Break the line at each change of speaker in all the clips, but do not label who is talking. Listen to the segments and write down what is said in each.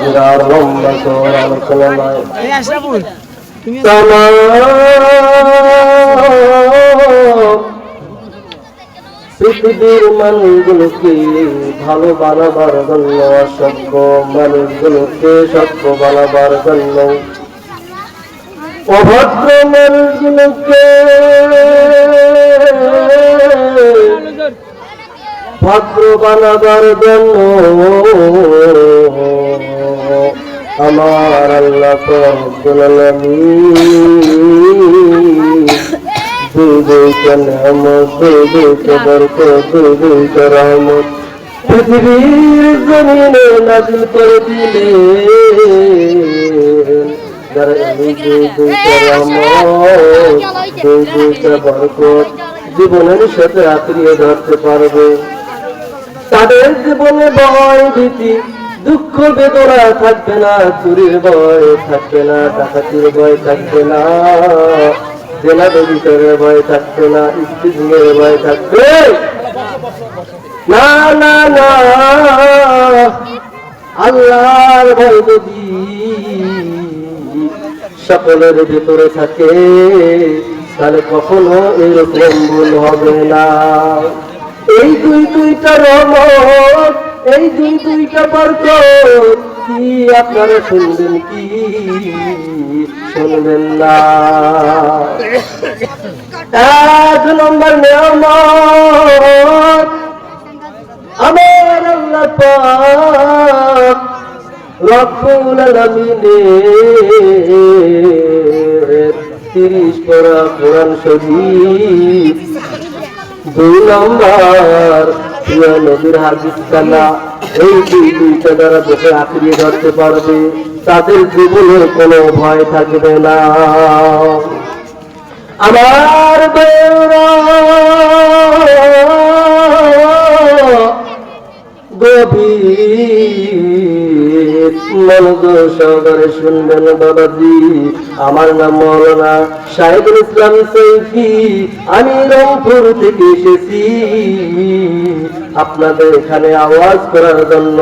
বিরাট লম্বা চওড়া আলোচনা নয়। পৃথিবীর মানুষগুলোকে ভালো বানাবার জন্য, অসভ্য মানুষগুলোকে সভ্য বানাবার জন্য, অভদ্র মানুষগুলোকে ভদ্র বানাবার জন্য আমার আল্লাহ রব্বুল আলামিন দুইটা নেয়ামত, দুইটা বরকত, দুইটা রহমত পৃথিবীর জমিনে নাযিল করে দিলেন। যারা এই দুইটা রহমত, দুইটা বরকত জীবনের সাথে আঁকড়িয়ে ধরতে পারবে, তাদের জীবনে ভয় ভীতি দুঃখ বেদনা থাকবে না, চুরির ভয় থাকবে না, ডাকাতির ভয় থাকবে না, জেলা বেবিচারের ভয় থাকবে না, স্ত্রীর ভয় থাকবে না। না না, আল্লাহর ভয় যদি সকলের ভিতরে থাকে তাহলে কখনো এরকম ভুল হবে না। এই দুইটা রহমত, এই দুইটা বরকত কি আপনারা শুনবেন কি শুনবেন না? এক নম্বর নেয়ামত আমার আল্লাহ পাক রব্বুল আলামিনের 30 পারা কোরআন শরীফ। দুই নম্বর প্রিয় নবীর হাদিস কালা। এই দুইটা দ্বারা দেখে আঁকড়িয়ে ধরতে পারবে, তাদের জীবনে কোনো ভয় থাকবে না। আমার গভীর মনোযোগ সহকারে শুনবেন বাবাজি। আমার নাম মৌলানা শাহিদুল ইসলাম সৈফি, আমি রংপুর থেকে এসেছি আপনাদের এখানে আওয়াজ করার জন্য,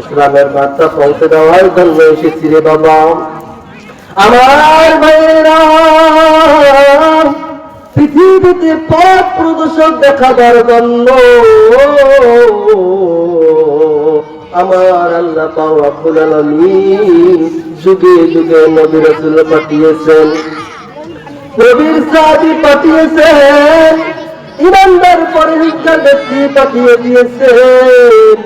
ইসলামের বার্তা পৌঁছে দেওয়ার জন্য এসেছি রে বাবা। আমার ভাইয়েরা, পৃথিবীতে পথ প্রদর্শক দেখাবার জন্য আমার আল্লাহ পাক রব্বুল আলামিন যুগে যুগে নবী রাসূল পাঠিয়েছেন, নবীর সাহাবী পাঠিয়েছেন, ইমানদার পরহেজগার ব্যক্তি পাঠিয়ে দিয়েছেন।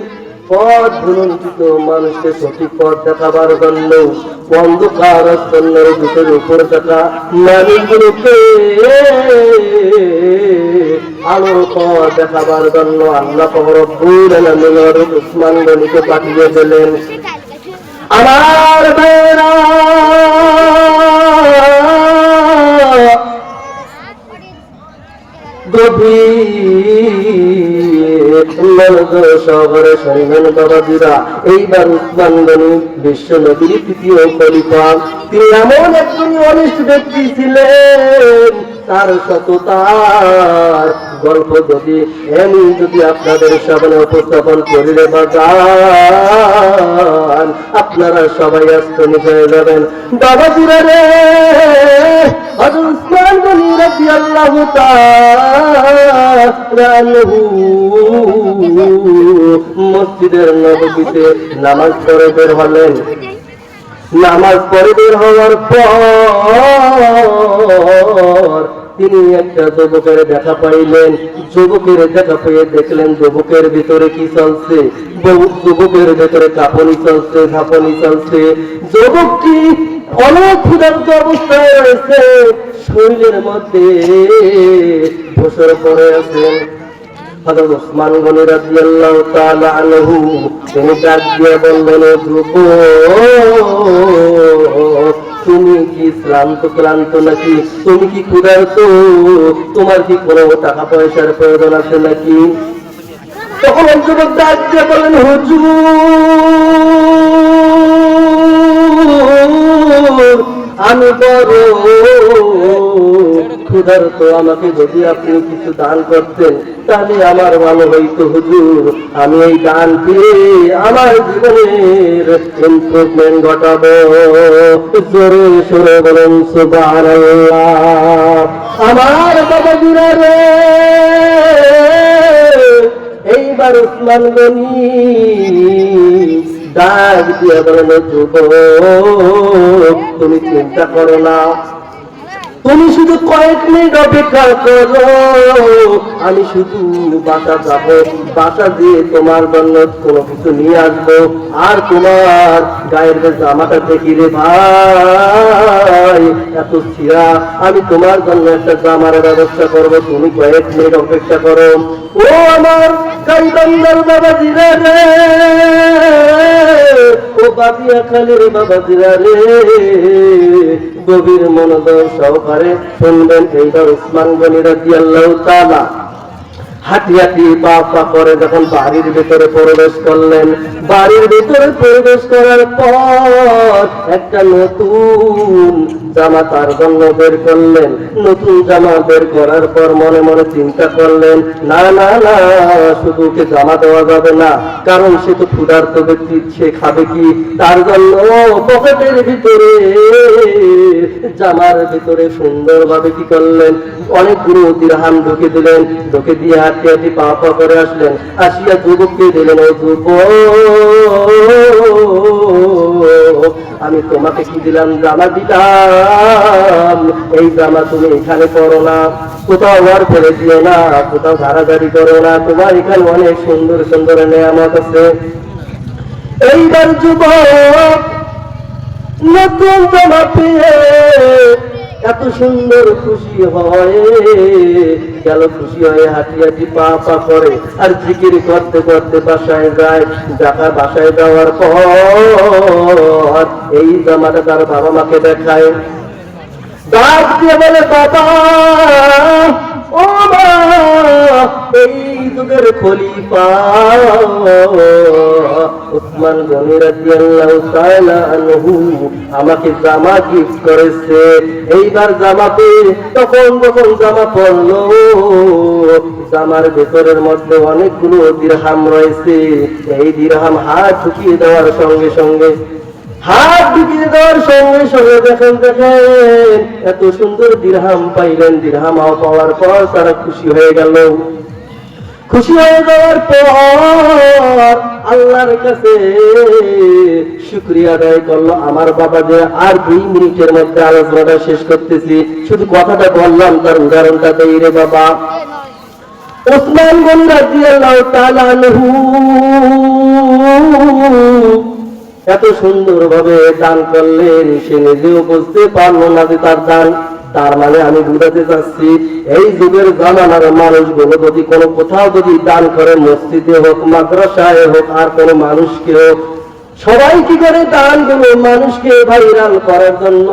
পথ ভ্রমণকৃত মানুষকে সঠিক পথ দেখাবার জন্য, অন্ধকার আচ্ছন্নের ভিতরে উপরে থাকা মানুষগুলোকে আলোর পথ দেখাবার জন্য আল্লাহ পাক রব্বুল আলামিন উসমান গনিকে পাঠিয়ে দিলেন। আমার ভাইরা, শহরে শুনবেন বাবাজিরা, এইবার উসমান গনি বিশ্ব নবীর তৃতীয় খলিফা। তিনি এমন একজন অনিষ্ট ব্যক্তি ছিলেন, তার সততার গল্প যদি আপনাদের সামনে উপস্থাপন করিলে বাজান, আপনারা সবাই আশ্চর্য হয়ে যাবেন। বাবাজিরা রে, হযরত উসমান গনি রাদিয়াল্লাহু তাআলা আনহু মসজিদের নববীতে নামাজ পড়ে বের হলেন। নামাজ পড়ে বের হওয়ার পর তিনি একটা যুবকের দেখা পাইলেন। যুবকের দেখা পেয়ে দেখলেন যুবকের ভিতরে কি চলছে, যুবকের ভিতরে কাঁপুনি চলছে, ঝাঁপুনি চলছে। যুবকটি অনেক ক্ষুধার্ত অবস্থায় রয়েছে, শরীরের মধ্যে ভূষর পড়ে আছেন। হযরত উসমান গনি রাদিয়াল্লাহু তাআলা আনহু তিনি ডাক দিয়ে বললেন, যুবক, তুমি কি ক্লান্ত নাকি? তুমি কি ক্ষুধার্ত? তোমার কি কোনো টাকা পয়সার প্রয়োজন আছে নাকি? তখন যুবক ডাক দিয়ে বললেন, হুজুর, আমি বড় ক্ষুধার্ত, আমাকে যদি আপনি কিছু দান করতেন তাহলে আমার ভালো হইতো হুজুর। আমি এই দান দিয়ে আমার জীবনের ইমপ্রুভমেন্ট ঘটাবো। জোরে সোরে বলেন সুবহানাল্লাহ। আমার বাবাজিরা রে, এইবার উসমান গনি ডাক দিয়ে বলেন, যুবক তুমি চিন্তা করো না, তুমি শুধু কয়েক মিনিট অপেক্ষা করো, আমি শুধু বাসা যাবো, বাসা দিয়ে তোমার জন্য কোনো কিছু নিয়ে আসবো। আর তোমার গায়ের যে জামাটা দেখি রে ভাই এত ছিঁড়া, আমি তোমার জন্য একটা জামার ব্যবস্থা করবো, তুমি কয়েক মিনিট অপেক্ষা করো। ও আমার গাইবান্ধার বাবাজিরা রে, ও বাদিয়া খালের বাবাজিরা রে, গভীর মনোযোগ সহকারে শুনবেন। এইবার উসমান গনি রাদিয়াল্লাহু তাআলা হাঁটি হাঁটি পা পা করে যখন বাড়ির ভেতরে প্রবেশ করলেন, বাড়ির ভেতরে প্রবেশ করার পর একটা নতুন জামা তার জন্য বের করলেন। নতুন জামা বের করার পর মনে মনে চিন্তা করলেন, না না না, শুধু ওকে জামা দেওয়া যাবে না, কারণ সে তো ক্ষুধার্ত ব্যক্তি, সে খাবে কি? তার জন্য পকেটের ভিতরে জামার ভিতরে সুন্দরভাবে কি করলেন, অনেকগুলো দিরহাম ঢুকে দিলেন। ঢুকে দিয়ে হাঁটি হাঁটি পা পা করে আসলেন, আসিয়া যুবককে দিলেন, ও যুবক, আমি তোমাকে কি দিলাম? জামা দিলাম। এই জামা তুমি এখানে পরো না, কোথাও আর ফেলে দিও না, কোথাও ধারাধারি করো না, তোমার এখানে অনেক সুন্দর সুন্দর নেয়ামত আছে। এইবার যুবক নতুন জামা পেয়ে এত সুন্দর খুশি হয় গেল, খুশি হয়ে হাঁটি হাঁটি পা পা করে আর জিকির করতে করতে বাসায় যায়। বাসায় যাওয়ার পর এই জামাটা তার বাবা মাকে দেখায়, ডাক দিয়ে বলে, বাবা ও মা, এই যুগের খলিফা উসমান গনি রাদিয়াল্লাহু তাআলা আনহু আমাকে জামা গিফট করেছে। এইবার জামা পেয়ে তখন যখন জামা পরলো, জামার ভেতরের মধ্যে অনেকগুলো দিরহাম রয়েছে। এই দিরহাম হাত ঢুকিয়ে দেওয়ার সঙ্গে সঙ্গে দেখেন এত সুন্দর দিরহাম পাইলেন। দিরহাম পাওয়ার পর তারা খুশি হয়ে গেল। খুশি হয়ে যাওয়ার পর আল্লাহর কাছে শুকরিয়া আদায় করলো। আমার বাবা যে আর 2 মিনিটের মধ্যে আলোচনাটা শেষ করতেছি, শুধু কথাটা বললাম, তার উদাহরণটা দেই রে বাবা। উসমান গনি রাদিয়াল্লাহু তাআলা আনহু এত সুন্দর ভাবে দান করলেন, সে নিজেও বুঝতে পারলো না যে তার দান। তার মানে আমি বুঝাতে চাচ্ছি, এই যুগের জামানার মানুষগুলো যদি কোনো কোথাও যদি দান করে, মসজিদে হোক, মাদ্রাসায় হোক, আর কোনো মানুষকে হোক, সবাই কি করে দানগুলো মানুষকে ভাইরাল করার জন্য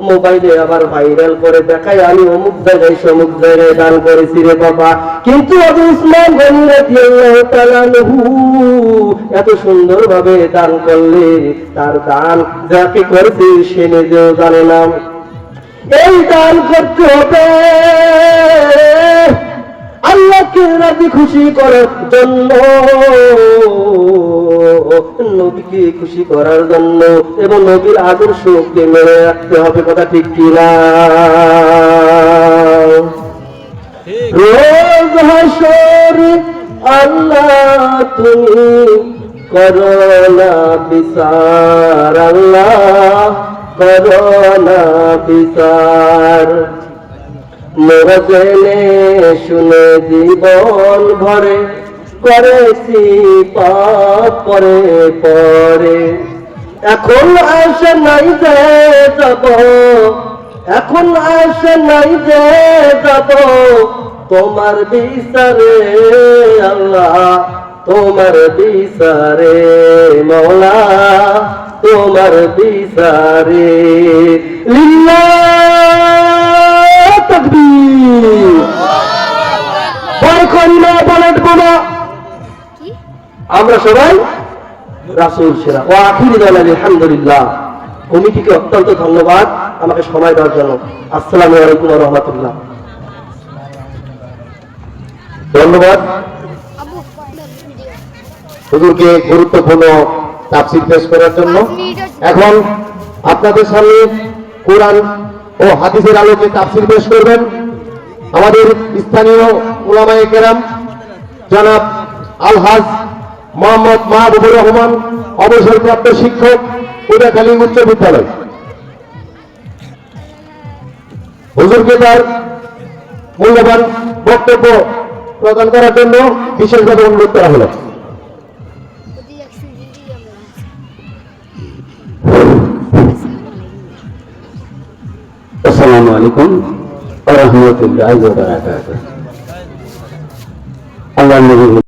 মোবাইলে আবার ভাইরাল করে দেখায়, আমি অমুক জায়গায় সমুক জায়গায় দান করেছি রে বাবা। কিন্তু আবু উসমান গনি রাদিয়াল্লাহু তাআলা আনহু এত সুন্দর ভাবে দান করলে, তার দান যাকে করেছে সে নিজেও জানে না। এই দান করতে হবে আল্লাহকে রাজি খুশি করার জন্য, নবীকে খুশি করার জন্য, এবং নবীর আদর্শকে মেনে রাখতে হবে। কথা ঠিক কিনা? রোজ হাসরে আল্লাহ তুমি করো না বিচার, আল্লাহ করো না বিচার। মোরা জেনে শুনে জীবন ভরে করেছি পাপ পরে পরে, এখন আশা নাই যে যাব, এখন আশা নাই যে যাব তোমার বিচারে আল্লাহ, তোমার বিচারে মওলা, তোমার বিচারে। লিল্লাহ তাকবীর। আমরা সবাই রাসূল সেরা। ওয়া আখিরু দাওয়ানা আলহামদুলিল্লাহ। কমিটিকে অত্যন্ত ধন্যবাদ। আমাকে সময় দেওয়ার জন্য। আসসালামু আলাইকুম ওয়া রাহমাতুল্লাহ। ধন্যবাদ হুজুরকে গুরুত্বপূর্ণ তাফসীর পেশ করার জন্য। এখন আপনাদের সামনে কোরআন ও হাদিসের আলোকে তাফসীর পেশ করবেন আমাদের স্থানীয় উলামায়ে কেরাম জনাব আলহাজ মোহাম্মদ মাহবুবুর রহমান, অবসরপ্রাপ্ত শিক্ষক, উদাখালী উচ্চ বিদ্যালয়। হুজুরকে তার মূল্যবান বক্তব্য প্রদান করার জন্য বিশেষভাবে অনুরোধ করা হলো।
আসসালামু আলাইকুম ওয়া রাহমাতুল্লাহি ওয়া বারাকাতুহু। আল্লাহর নবী